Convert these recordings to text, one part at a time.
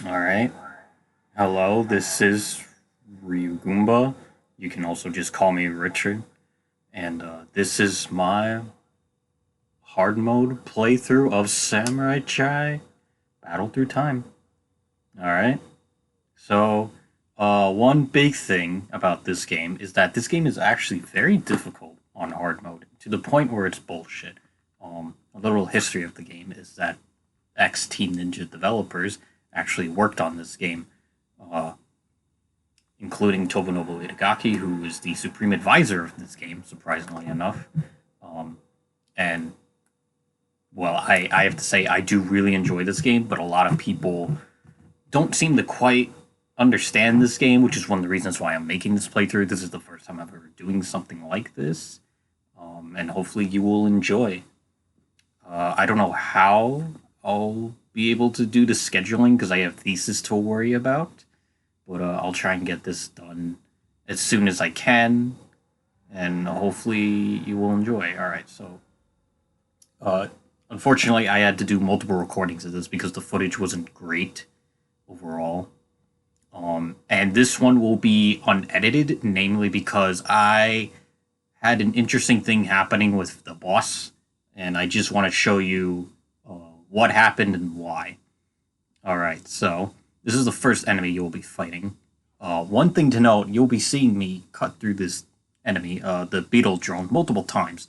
All right. Hello, this is Ryugumba. You can also just call me Richard. And this is my hard mode playthrough of Samurai Chai Battle Through Time. All right. So, one big thing about this game is that this game is actually very difficult on hard mode to the point where it's bullshit. A little history of the game is that ex Team Ninja developers actually worked on this game. Uh, Including Tobunobu Itagaki, who is the supreme advisor of this game, surprisingly enough. Um, and, well, I have to say, I do really enjoy this game, but a lot of people don't seem to quite understand this game, which is one of the reasons why I'm making this playthrough. This is the first time I'm ever doing something like this, and hopefully you will enjoy. I don't know how I'll be able to do the scheduling because I have thesis to worry about, but I'll try and get this done as soon as I can, and hopefully you will enjoy. All right, so uh, unfortunately, I had to do multiple recordings of this because the footage wasn't great overall. And this one will be unedited, namely because I had an interesting thing happening with the boss, and I just want to show you what happened and why. All right, so this is the first enemy you'll be fighting. One thing to note, you'll be seeing me cut through this enemy, the beetle drone, multiple times.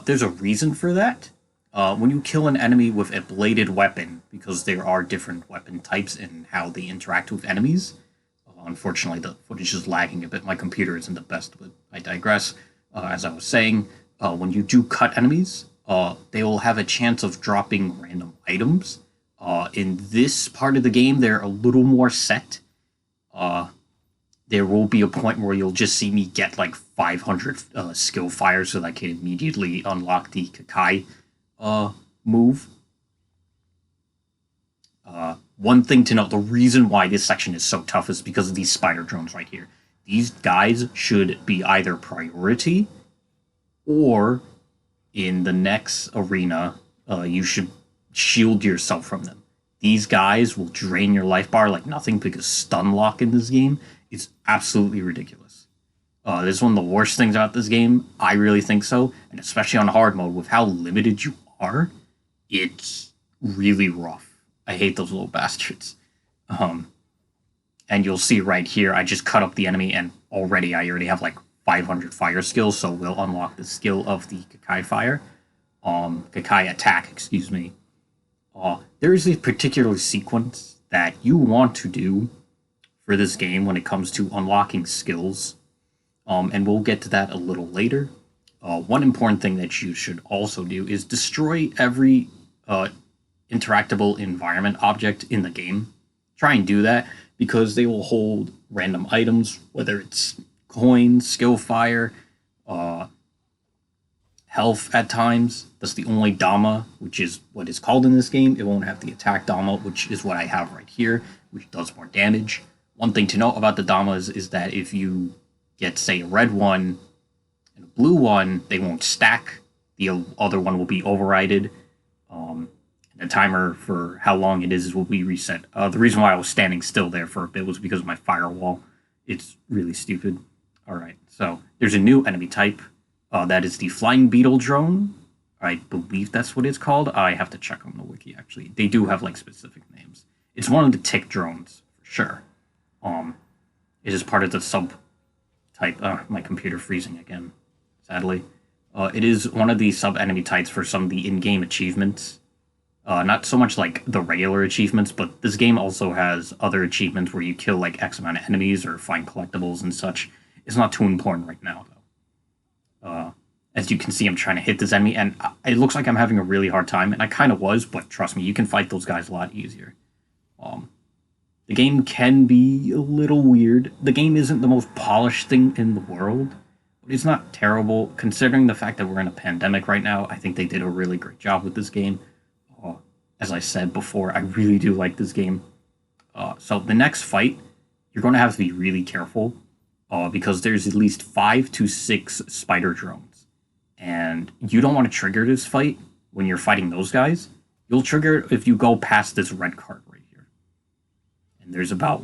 There's a reason for that. When you kill an enemy with a bladed weapon, because there are different weapon types and how they interact with enemies. Unfortunately, the footage is lagging a bit. My computer isn't the best, but I digress. As I was saying, when you do cut enemies, they will have a chance of dropping random items. In this part of the game, they're a little more set. Uh, there will be a point where you'll just see me get like 500 skill fires so that I can immediately unlock the Kakai move. One thing to note, the reason why this section is so tough is because of these spider drones right here. These guys should be either priority or in the next arena, you should shield yourself from them. These guys will drain your life bar like nothing because stun lock in this game is absolutely ridiculous. This is one of the worst things about this game. I really think so, and especially on hard mode with how limited you are, it's really rough. I hate those little bastards. Um, and you'll see right here, I just cut up the enemy, and I already have like 500 fire skills, so we'll unlock the skill of the Kakai fire. Kakai attack, excuse me. There is a particular sequence that you want to do for this game when it comes to unlocking skills, and we'll get to that a little later. One important thing that you should also do is destroy every interactable environment object in the game. Try and do that because they will hold random items, whether it's coins, skill fire, uh, health at times. That's the only Dama, which is what is called in this game. It won't have the attack Dama, which is what I have right here, which does more damage. One thing to note about the Damas is that if you get, say, a red one and a blue one, they won't stack. The other one will be overridden. The timer for how long it is will be reset. The reason why I was standing still there for a bit was because of my firewall. It's really stupid. All right, so there's a new enemy type. That is the flying beetle drone. I believe that's what it's called. I have to check on the wiki. Actually, they do have like specific names. It's one of the tick drones for sure. Um, it is part of the sub type. My computer freezing again, sadly. It is one of the sub enemy types for some of the in-game achievements. Not so much like the regular achievements, but this game also has other achievements where you kill like X amount of enemies or find collectibles and such. It's not too important right now, though. As you can see, I'm trying to hit this enemy, and it looks like I'm having a really hard time, and I kind of was, but trust me, you can fight those guys a lot easier. Um, the game can be a little weird. The game isn't the most polished thing in the world, but it's not terrible considering the fact that we're in a pandemic right now. I think they did a really great job with this game. Uh, as I said before, I really do like this game. So the next fight, you're going to have to be really careful because there's at least 5 to 6 spider drones, and you don't want to trigger this fight when you're fighting those guys. You'll trigger it if you go past this red card right here. And there's about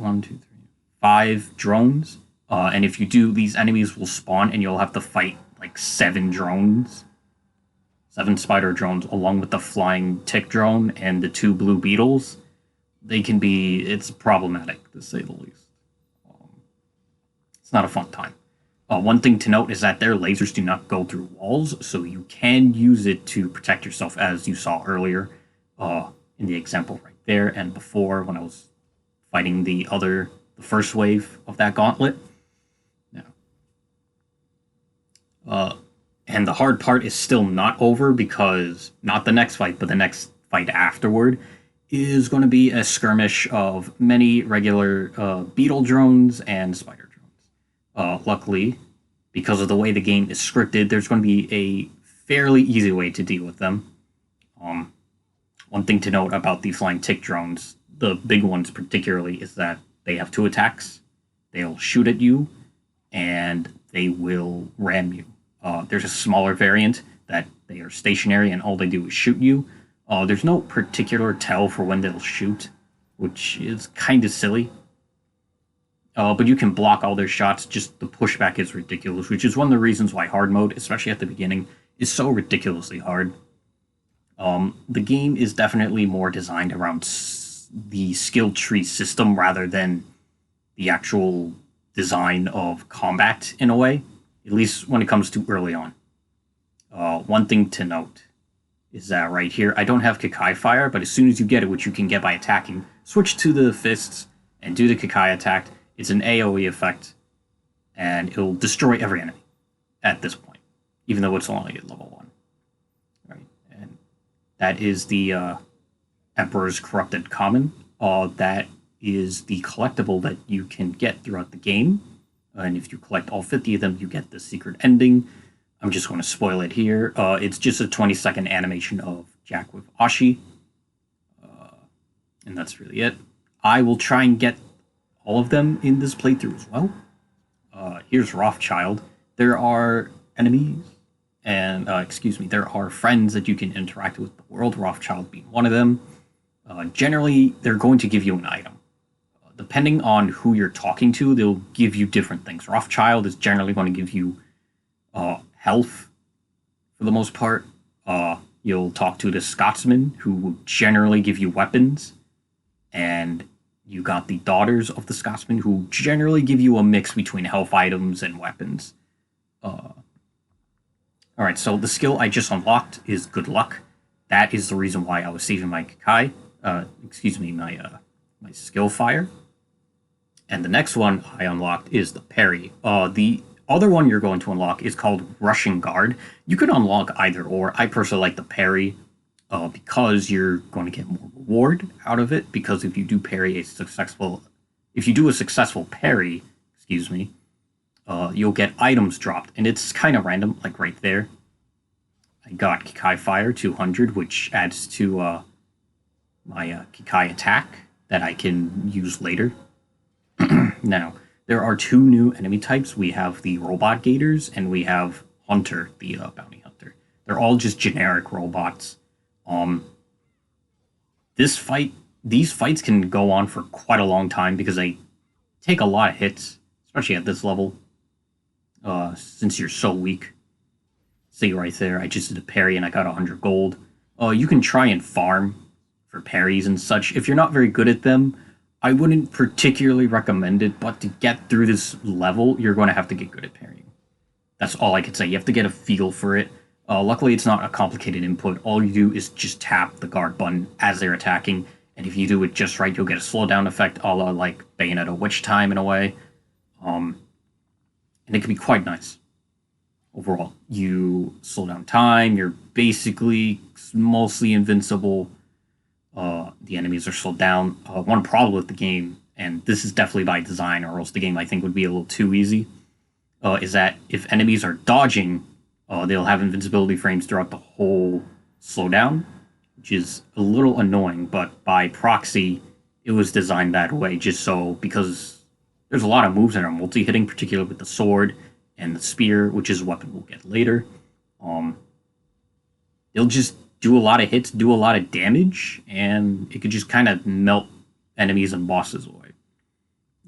5 drones. And if you do, these enemies will spawn, and you'll have to fight like 7 drones, 7 spider drones, along with the flying tick drone and the 2 blue beetles. It's problematic to say the least. It's not a fun time. One thing to note is that their lasers do not go through walls, so you can use it to protect yourself, as you saw earlier in the example right there, and before when I was fighting the first wave of that gauntlet. And the hard part is still not over, because not the next fight, but the next fight afterward is going to be a skirmish of many regular beetle drones and spider drones. Luckily, because of the way the game is scripted, there's going to be a fairly easy way to deal with them. One thing to note about the flying tick drones, the big ones particularly, is that they have 2 attacks. They'll shoot at you, and they will ram you. There's a smaller variant that they are stationary and all they do is shoot you. There's no particular tell for when they'll shoot, which is kind of silly. But you can block all their shots. Just the pushback is ridiculous, which is one of the reasons why hard mode, especially at the beginning, is so ridiculously hard. The game is definitely more designed around the skill tree system rather than the actual design of combat in a way, at least when it comes to early on. One thing to note is that right here, I don't have Kikai Fire, but as soon as you get it, which you can get by attacking, switch to the fists and do the Kikai attack. It's an AoE effect, and it'll destroy every enemy at this point, even though it's only at level 1. Right, and that is the Emperor's Corrupted Common. That is the collectible that you can get throughout the game. And if you collect all 50 of them, you get the secret ending. I'm just going to spoil it here. It's just a 20-second animation of Jack with Ashi. And that's really it. I will try and get all of them in this playthrough as well. Here's Rothschild. There are enemies, and there are friends that you can interact with the world, Rothschild being one of them. Generally, they're going to give you an item. Depending on who you're talking to, they'll give you different things. Rothschild is generally going to give you health for the most part. You'll talk to the Scotsman, who will generally give you weapons. And you got the Daughters of the Scotsman, who generally give you a mix between health items and weapons. Alright, so the skill I just unlocked is Good Luck. That is the reason why I was saving my Kikai. My skill fire. And the next one I unlocked is the parry. The other one you're going to unlock is called Rushing Guard. You could unlock either or. I personally like the parry because you're going to get more reward out of it. Because if you do a successful parry, you'll get items dropped, and it's kind of random, like right there. I got Kikai Fire 200, which adds to my Kikai attack that I can use later. Now, there are 2 new enemy types. We have the Robot Gators, and we have Hunter, the Bounty Hunter. They're all just generic robots. These fights can go on for quite a long time because they take a lot of hits, especially at this level, since you're so weak. See right there, I just did a parry and I got 100 gold. You can try and farm for parries and such. If you're not very good at them, I wouldn't particularly recommend it, but to get through this level, you're going to have to get good at parrying. That's all I could say. You have to get a feel for it. Luckily, it's not a complicated input. All you do is just tap the guard button as they're attacking, and if you do it just right, you'll get a slowdown effect, a la like Bayonetta Witch Time in a way. And it can be quite nice. Overall, you slow down time, you're basically mostly invincible. The enemies are slowed down. One problem with the game, and this is definitely by design, or else the game I think would be a little too easy, is that if enemies are dodging, they'll have invincibility frames throughout the whole slowdown, which is a little annoying, but by proxy, it was designed that way just so, because there's a lot of moves that are multi-hitting, particularly with the sword and the spear, which is a weapon we'll get later. They'll just do a lot of hits, do a lot of damage, and it could just kind of melt enemies and bosses away.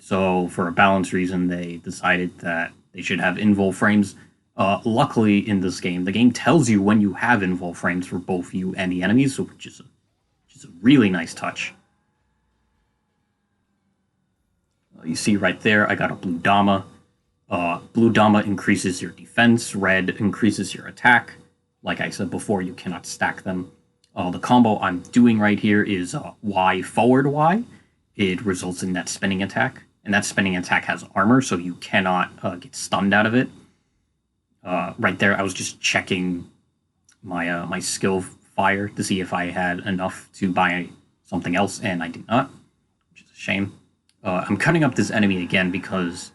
So for a balance reason, they decided that they should have invul frames. Luckily, in this game, the game tells you when you have invul frames for both you and the enemies, so which is a really nice touch. You see right there, I got a blue Dama. Blue Dama increases your defense, red increases your attack. Like I said before, you cannot stack them. The combo I'm doing right here is Y forward Y. It results in that spinning attack, and that spinning attack has armor, so you cannot get stunned out of it. Right there, I was just checking my skill fire to see if I had enough to buy something else, and I did not, which is a shame. I'm cutting up this enemy again because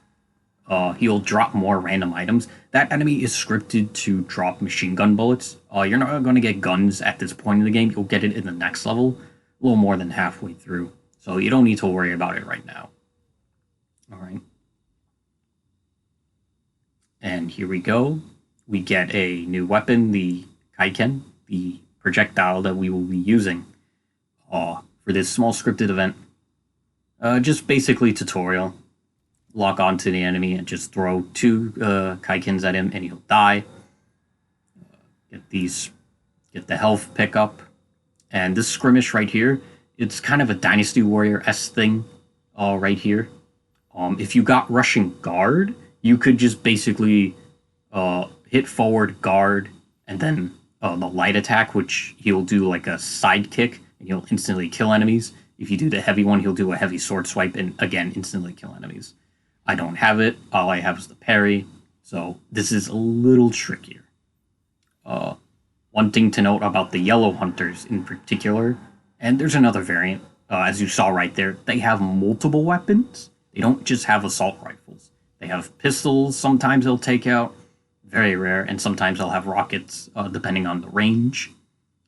he'll drop more random items. That enemy is scripted to drop machine gun bullets. You're not going to get guns at this point in the game. You'll get it in the next level, a little more than halfway through. So you don't need to worry about it right now. All right. And here we go. We get a new weapon, the Kaiken, the projectile that we will be using for this small scripted event. Just basically tutorial. Lock onto the enemy and just throw 2 Kaikens at him and he'll die. Get the health pickup. And this skirmish right here, it's kind of a Dynasty Warrior-esque thing right here. If you got Rushing Guard, you could just basically hit forward guard and then the light attack, which he'll do like a side kick and he'll instantly kill enemies. If you do the heavy one, he'll do a heavy sword swipe and again instantly kill enemies. I don't have it. All I have is the parry. So this is a little trickier. One thing to note about the yellow hunters in particular, and there's another variant, as you saw right there, they have multiple weapons. They don't just have assault rifles. They have pistols, sometimes they'll take out, very rare, and sometimes they'll have rockets, depending on the range,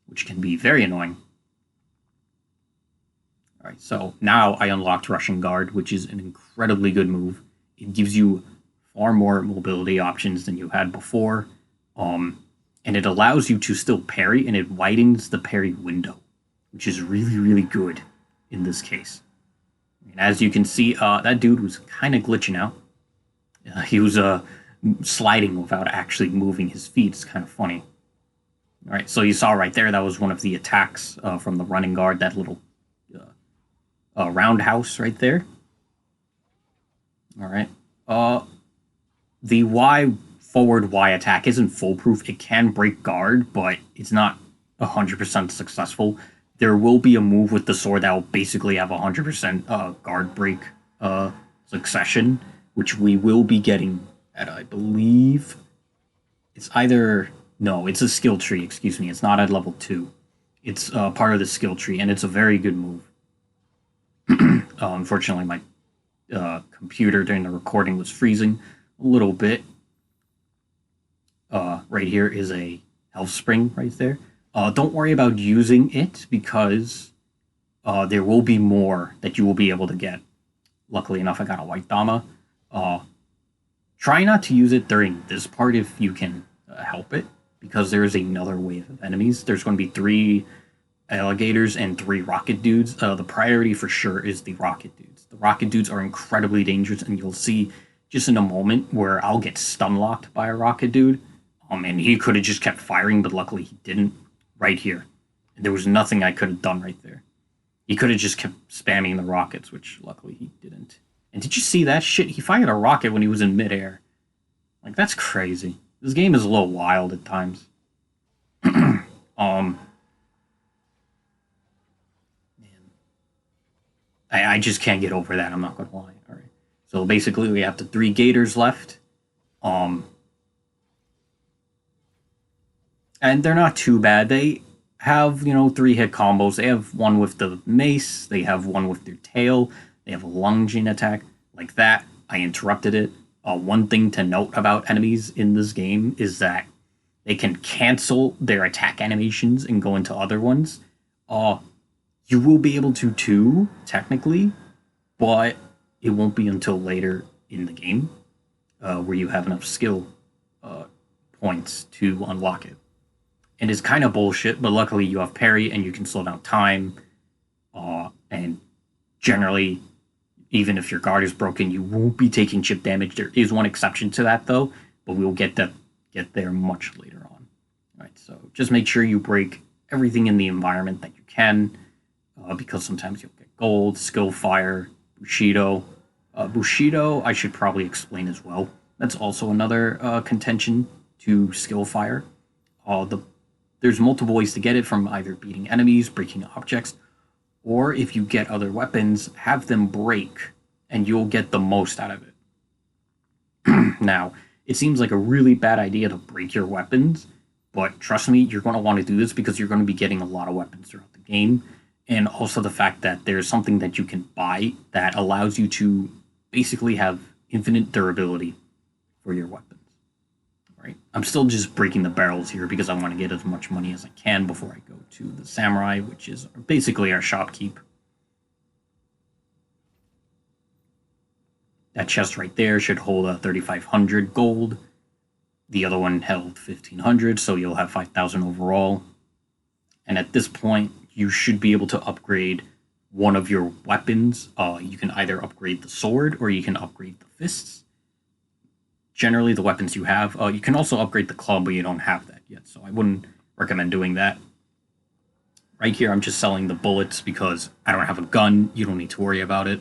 which can be very annoying. Alright, so now I unlocked Rushing Guard, which is an incredibly good move. It gives you far more mobility options than you had before, and it allows you to still parry, and it widens the parry window, which is really, really good in this case. And as you can see, that dude was kind of glitching out. He was sliding without actually moving his feet. It's kind of funny. All right, so you saw right there, that was one of the attacks from the Running Guard, that little roundhouse right there. All right. The Y forward Y attack isn't foolproof. It can break guard, but it's not 100% successful. There will be a move with the sword that will basically have 100% guard break succession, which we will be getting at, I believe. It's either... No, it's a skill tree, excuse me. It's not at level 2. It's part of the skill tree, and it's a very good move. Unfortunately, my computer during the recording was freezing a little bit. Right here is a health spring right there. Don't worry about using it because there will be more that you will be able to get. Luckily enough, I got a white Dama. Try not to use it during this part if you can help it, because there is another wave of enemies. There's going to be 3 alligators and 3 rocket dudes. The priority for sure is the rocket dudes. The rocket dudes are incredibly dangerous, and you'll see just in a moment where I'll get stun locked by a rocket dude. And he could have just kept firing, but luckily he didn't. Right here. There was nothing I could have done right there. He could have just kept spamming the rockets, which luckily he didn't. And did you see that shit? He fired a rocket when he was in midair. Like, that's crazy. This game is a little wild at times. Man. I just can't get over that, I'm not gonna lie. Alright. So basically we have the 3 gators left. And they're not too bad. They have, 3 hit combos. They have one with the mace, they have one with their tail, they have a lunging attack like that. I interrupted it. One thing to note about enemies in this game is that they can cancel their attack animations and go into other ones. You will be able to too, technically, but it won't be until later in the game where you have enough skill points to unlock it. And it's kind of bullshit, but luckily you have parry and you can slow down time. And generally, even if your guard is broken, you won't be taking chip damage. There is one exception to that, though, but we'll get there much later on. All right, so just make sure you break everything in the environment that you can, because sometimes you'll get gold, skill fire, Bushido. Bushido, I should probably explain as well. That's also another contention to skill fire. There's multiple ways to get it, from either beating enemies, breaking objects, or if you get other weapons, have them break, and you'll get the most out of it. Now, it seems like a really bad idea to break your weapons, but trust me, you're going to want to do this because you're going to be getting a lot of weapons throughout the game, and also the fact that there's something that you can buy that allows you to basically have infinite durability for your weapons. Right? I'm still just breaking the barrels here because I want to get as much money as I can before I go to the samurai, which is basically our shopkeep. That chest right there should hold a 3,500 gold. The other one held 1,500, so you'll have 5,000 overall. And at this point, you should be able to upgrade one of your weapons. You can either upgrade the sword or you can upgrade the fists. Generally, the weapons you have. You can also upgrade the club, but you don't have that yet, so I wouldn't recommend doing that. Right here, I'm just selling the bullets because I don't have a gun. You don't need to worry about it.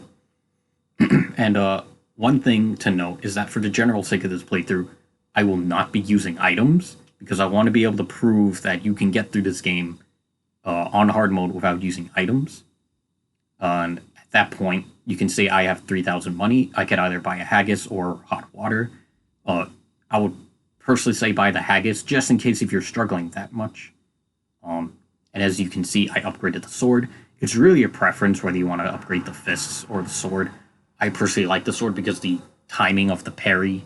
And one thing to note is that for the general sake of this playthrough, I will not be using items because I want to be able to prove that you can get through this game on hard mode without using items. And at that point, you can say I have 3,000 money. I could either buy a haggis or hot water. I would personally say buy the haggis, just in case if you're struggling that much. And as you can see, I upgraded the sword. It's really a preference whether you want to upgrade the fists or the sword. I personally like the sword because the timing of the parry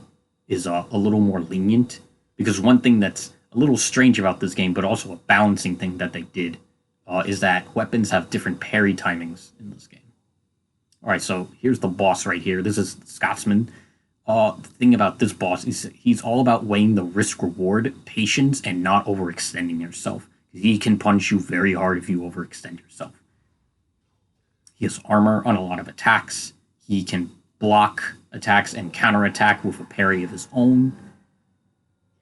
is a little more lenient. Because one thing that's a little strange about this game, but also a balancing thing that they did, is that weapons have different parry timings in this game. Alright, so here's the boss right here. This is Scotsman. The thing about this boss is he's all about weighing the risk-reward, patience, and not overextending yourself. He can punch you very hard if you overextend yourself. He has armor on a lot of attacks. He can block attacks and counterattack with a parry of his own.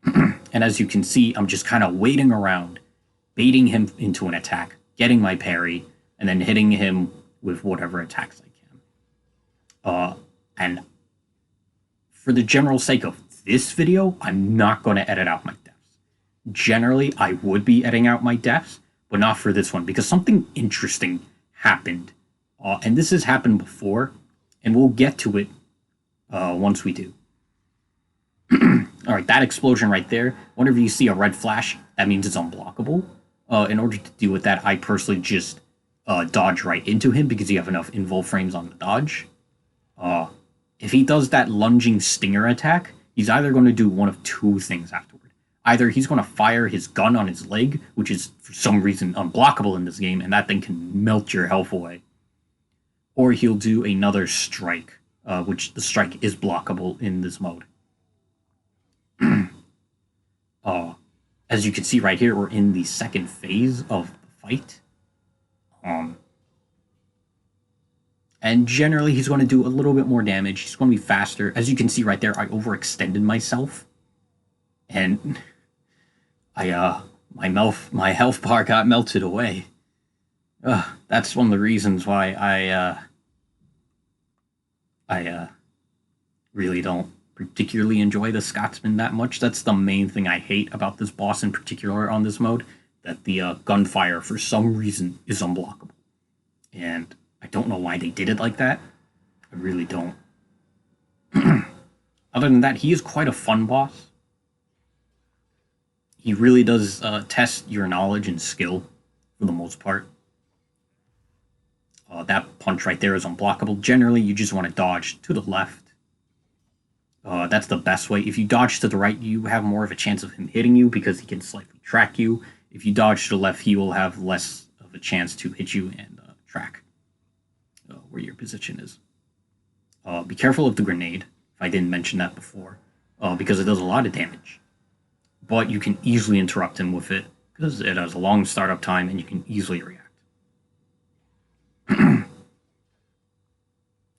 And as you can see, I'm just kind of waiting around, baiting him into an attack, getting my parry, and then hitting him with whatever attacks I can. And for the general sake of this video, I'm not going to edit out my deaths. Generally, I would be editing out my deaths, but not for this one, because something interesting happened. And this has happened before, and we'll get to it once we do. Alright, that explosion right there, whenever you see a red flash, that means it's unblockable. In order to deal with that, I personally just dodge right into him because you have enough invul frames on the dodge. If he does that lunging stinger attack, he's either going to do one of two things afterward. Either he's going to fire his gun on his leg, which is for some reason unblockable in this game, and that thing can melt your health away. Or he'll do another strike, which the strike is blockable in this mode. As you can see right here, we're in the second phase of the fight. And generally, he's going to do a little bit more damage. He's going to be faster. As you can see right there, I overextended myself. And my health bar got melted away. That's one of the reasons why I really don't particularly enjoy the Scotsman that much. That's the main thing I hate about this boss in particular on this mode, that the gunfire, for some reason, is unblockable. And I don't know why they did it like that. I really don't. Other than that, he is quite a fun boss. He really does test your knowledge and skill, for the most part. That punch right there is unblockable. Generally, you just want to dodge to the left. That's the best way. If you dodge to the right, you have more of a chance of him hitting you because he can slightly track you. If you dodge to the left, he will have less of a chance to hit you and track where your position is. Be careful of the grenade, if I didn't mention that before, because it does a lot of damage. But you can easily interrupt him with it, because it has a long startup time and you can easily react.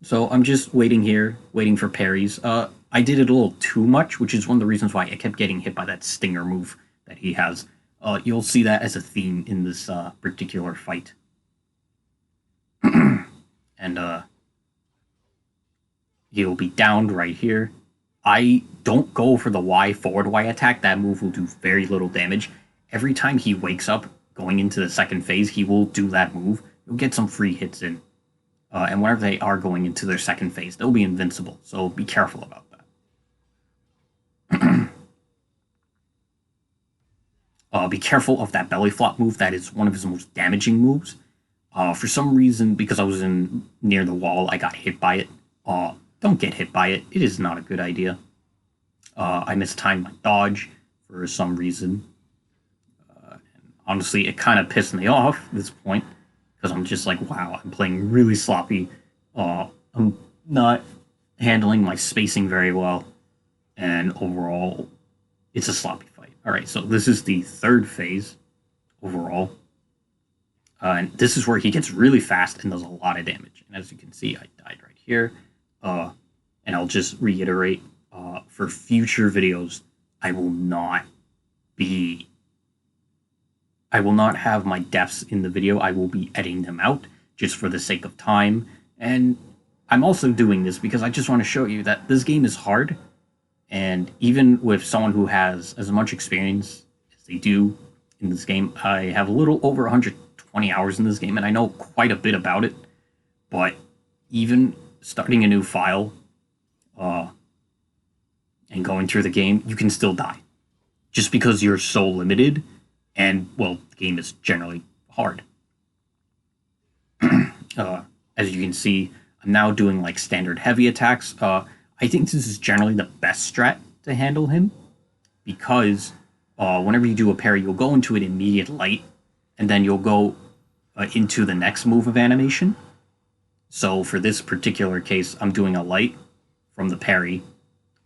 So I'm just waiting here, waiting for parries. I did it a little too much, which is one of the reasons why I kept getting hit by that stinger move that he has. You'll see that as a theme in this particular fight. And he'll be downed right here. I don't go for the Y forward Y attack. That move will do very little damage. Every time he wakes up going into the second phase, he will do that move. You'll get some free hits in. And whenever they are going into their second phase, they'll be invincible. So be careful about that. Be careful of that belly flop move. That is one of his most damaging moves. For some reason, because I was near the wall, I got hit by it. Don't get hit by it. It is not a good idea. I mistimed my dodge for some reason. Honestly, it kind of pissed me off at this point, because I'm just like, wow, I'm playing really sloppy. I'm not handling my spacing very well, and overall, it's a sloppy fight. All right, so this is the third phase overall. And this is where he gets really fast and does a lot of damage. And as you can see, I died right here. And I'll just reiterate, for future videos, I will not have my deaths in the video. I will be editing them out just for the sake of time. And I'm also doing this because I just want to show you that this game is hard. And even with someone who has as much experience as they do in this game, I have a little over 120 hours in this game, and I know quite a bit about it. But even starting a new file and going through the game, you can still die. Just because you're so limited, and, well, the game is generally hard. As you can see, I'm now doing, like, standard heavy attacks. I think this is generally the best strat to handle him, because whenever you do a parry, you'll go into an immediate light, and then you'll go into the next move of animation. So for this particular case, I'm doing a light from the parry,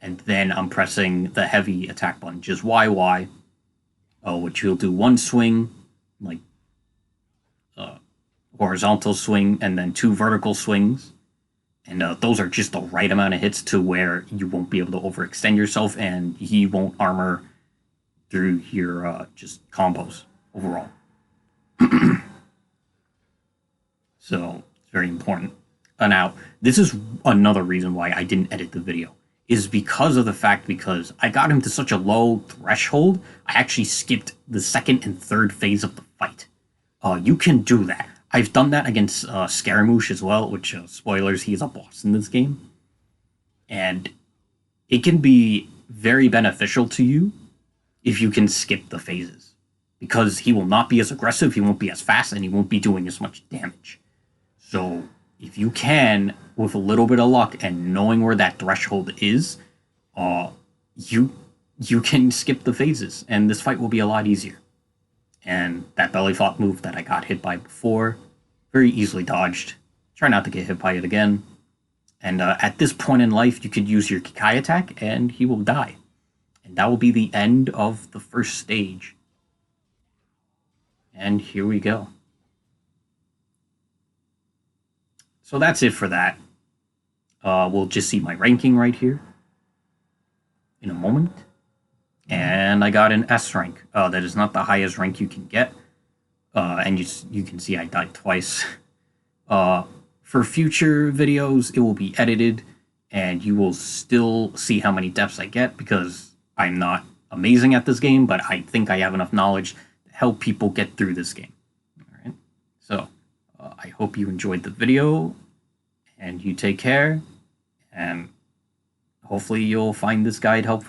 and then I'm pressing the heavy attack button, just YY, which you'll do one swing, like horizontal swing, and then 2 vertical swings. And those are just the right amount of hits to where you won't be able to overextend yourself, and he won't armor through your just combos overall. So it's very important. Now, this is another reason why I didn't edit the video, is because of the fact, because I got him to such a low threshold, I actually skipped the second and third phase of the fight. You can do that. I've done that against Scaramouche as well, which, spoilers, he's a boss in this game. And it can be very beneficial to you if you can skip the phases, because he will not be as aggressive, he won't be as fast, and he won't be doing as much damage. So if you can, with a little bit of luck and knowing where that threshold is, you can skip the phases, and this fight will be a lot easier. And that belly flop move that I got hit by before, very easily dodged. Try not to get hit by it again. And at this point in life, you could use your Kikai attack, and he will die. And that will be the end of the first stage. And here we go. So that's it for that. We'll just see my ranking right here in a moment. And I got an S rank. That is not the highest rank you can get. And you can see I died twice. For future videos, it will be edited, and you will still see how many deaths I get, because I'm not amazing at this game, but I think I have enough knowledge to help people get through this game. All right. So I hope you enjoyed the video, and you take care, and hopefully you'll find this guide helpful.